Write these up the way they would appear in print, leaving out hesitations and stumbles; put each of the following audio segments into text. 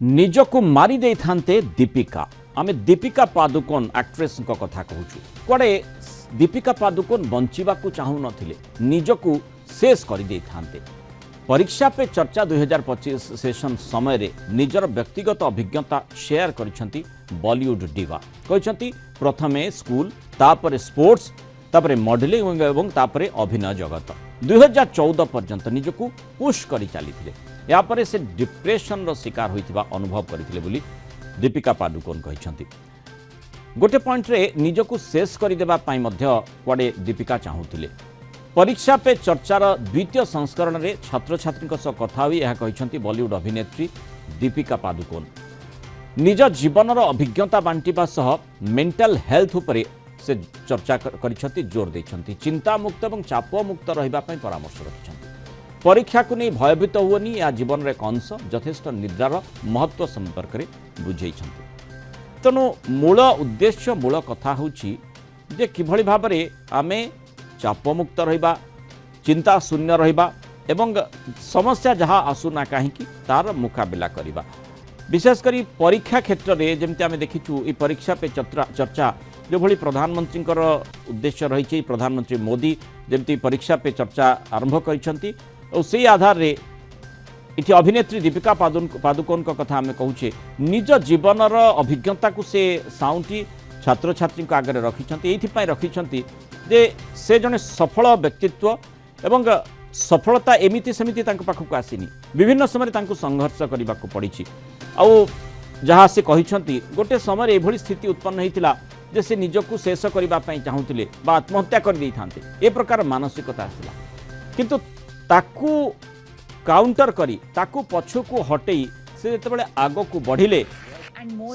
निजको मारी दे थांते दीपिका आमे दीपिका पादुकोण एक्ट्रेस कथा कहूँ कड़े दीपिका पादुकोण बंचिबा को चाहू नथिले निजको शेष कर दे थांते। परीक्षा पे चर्चा 2025 सेशन समय रे निजर व्यक्तिगत अभिज्ञता शेयर करिसेंती बॉलीवुड डिवा कहिसेंती प्रथमे स्कूल तापर स्पोर्ट्स तापर मॉडलिंग एवं तापर अभिनय जगत 2014 पर्यंत निजको पुश करी चली यापर से डिप्रेशन रो शिकार होइतिबा अनुभव करथिले बोली दीपिका पादुकोण कहिसेंती। गोटे पॉइंट रे निजको शेष कर देबा पई मध्य कुआडे दीपिका चाहूतिले। परीक्षा पे चर्चार द्वितीय संस्करण रे छात्र छात्री सह कथा होई यह कहिसेंती बॉलीवुड अभिनेत्री दीपिका पादुकोण। निज जीवनर अभिज्ञता बांटिबा सह मेंटल हेल्थ उपरे से चर्चा करिसेंती जोर दैछंती। चिंता मुक्त एवं चाप मुक्त रहिबा पई परामर्श रखिसेंती। परीक्षा को नहीं भयभीत हुअनी या जीवन रे अंश यथेष्ट निद्रार महत्व संपर्क में बुझाइछंती। तेणु मूल उद्देश्य मूल कथा होची जे किभଳି भाबरे आमे चापमुक्त रहिबा चिंता शून्य रहिबा एवं समस्या जहाँ आसुना कहीं तार मुकाबला करिबा। विशेषकर परीक्षा क्षेत्र में जमती आम देखीचु ये परीक्षा पे चर्चा जो भली प्रधानमंत्री उद्देश्य रही प्रधानमंत्री मोदी जमती परीक्षा पे चर्चा आरंभ करिसेंती और से आधार रे इति अभिनेत्री दीपिका पादुकोण कथा आम कहूचे निज जीवनर अभिज्ञता को से साउंटी छात्र छात्री आगे रखिछंती जे से जने सफल व्यक्तित्व एवं सफलता एमिति सेमिति तांको पाखक आसीनी विभिन्न समय तांको संघर्ष करने को पड़ी आउ जहाँ से कहिछंती गोटे समय एभली स्थिति उत्पन्न होता जे से निजको शेष करने चाहूले आत्महत्या कर दे थांते ए प्रकार मानसिकता आसला किंतु ताकू काउंटर करी ताकू पछकू हटेई से जेतेबेले आगो को बढ़िले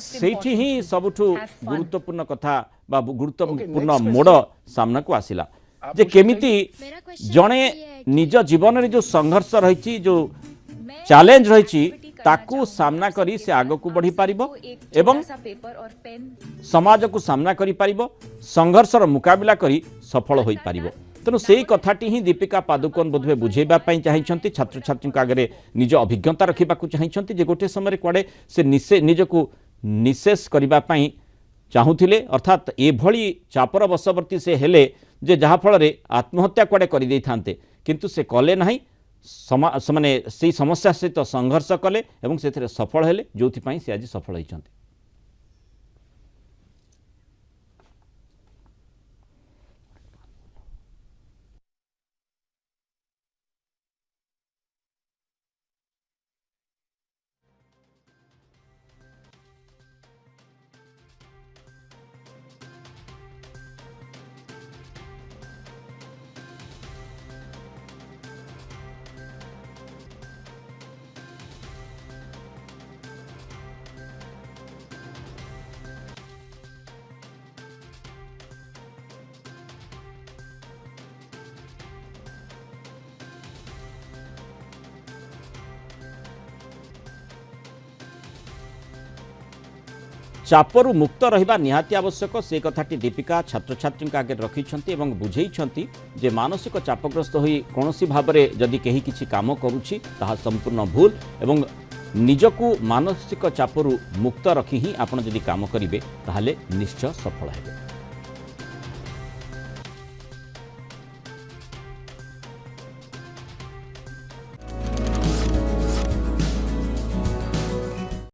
सेठी ही सबुठु गुरुत्वपूर्ण कथा बा गुरुत्वपूर्ण मोड़ सामना को आसिला जे केमिति जणे निज जीवन रे जो संघर्ष रही जो चैलेंज रही ताकू सामना करी से आगो को बढ़ी पारिबो एवं समाज को सामना करी पारिबो संघर्षर मुकाबला करी सफल होई पारिबो। तेणु से कथाटी ही दीपिका पादुकोण बोधवे बुझेबा पई चाहिछंती छात्र छात्री आगे निज अभिज्ञता रखा चाहिछंती जे गोटे समय कुआडे से निजको निशेष करबा पई चाहूथिले अर्थात एभली चापर बशवर्ती से हेले जे जहा फल रे आत्महत्या कुआडे करि दै थांते किंतु से कले नाही माने से समस्या सहित संघर्ष कले एवं से सफल हेले जोथि पई से आज सफल होइछंती। चापरू मुक्त रहिबा निहाती आवश्यक से कथाटी दीपिका छात्र छात्री आगे रखिछंती एवं बुझेइछंती जे मानसिक चापग्रस्त होई कोनोसी भाबरे जदि केही किछि काम करूछि ताहा संपूर्ण भूल एवं निजको मानसिक चापरू मुक्त रखी ही आपण जदि काम करिवे ताहाले निश्चय सफल हेबे।